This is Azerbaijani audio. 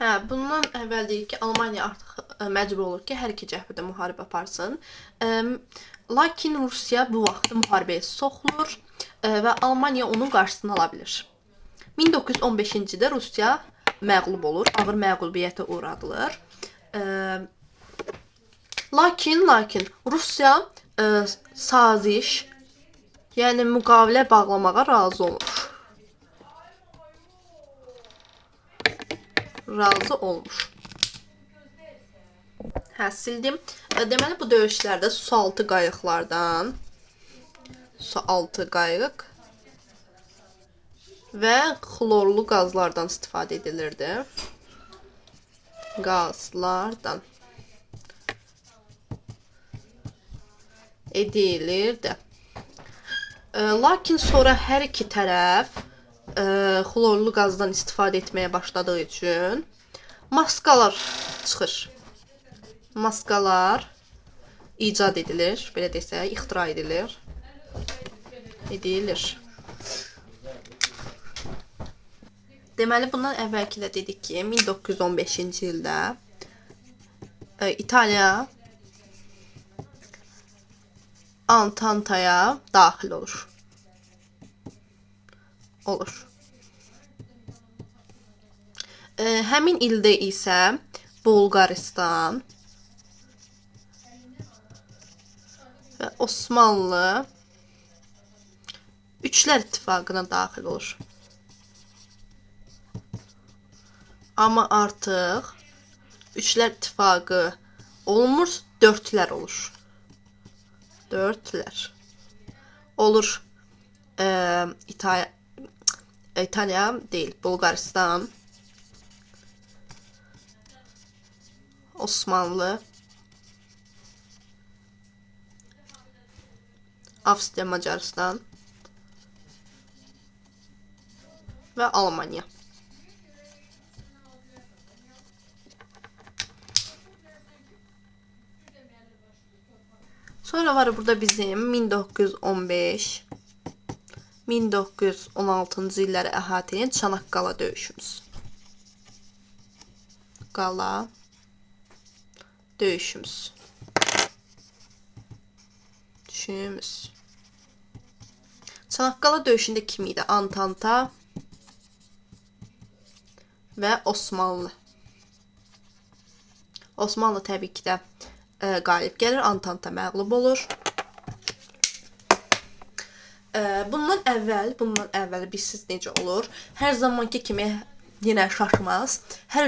Hə, bundan əvvəl deyir ki, Almaniya artıq məcbur olur ki, hər iki cəbhədə müharibə aparsın. Lakin Rusiya bu vaxt müharibəyə soxulur və Almaniya onun qarşısını ala bilir. 1915-ci ildə Rusiya məğlub olur, ağır məğlubiyyətə uğradılır. Lakin Rusiya saziş, yəni müqavilə bağlamağa razı olmur. Hə, sildim. Deməli, bu döyüşlərdə sualtı qayıqlardan, sualtı qayıq və xlorlu qazlardan istifadə edilirdi. Qazlardan edilirdi. Lakin sonra hər iki tərəf xlorlu qazdan istifadə etməyə başladığı üçün maskalar çıxır. Maskalar icad edilir, belə desək, ixtira edilir. Deməli, bundan əvvəlki də dedik ki, 1915-ci ildə İtaliya Antantaya daxil olur. Həmin ildə isə Bolqaristan və Osmanlı Üçlər İttifaqına daxil olur. Amma artıq Üçlər İttifaqı olmur, dörtlər olur. Olur İtaliya deyil, Bolqaristan, Osmanlı, Avstriya, Macaristan və Almaniya. Sonra var burada bizim 1915-1916-cı illəri əhatə edən Çanaqqala döyüşümüz. Çanaqqala döyüşündə kim idi? Antanta və Osmanlı. Osmanlı təbii ki də qalib gəlir, Antanta məğlub olur. Bundan əvvəl bilirsiniz necə olur? Hər zamanki kimi yenə şaşmaz. Hər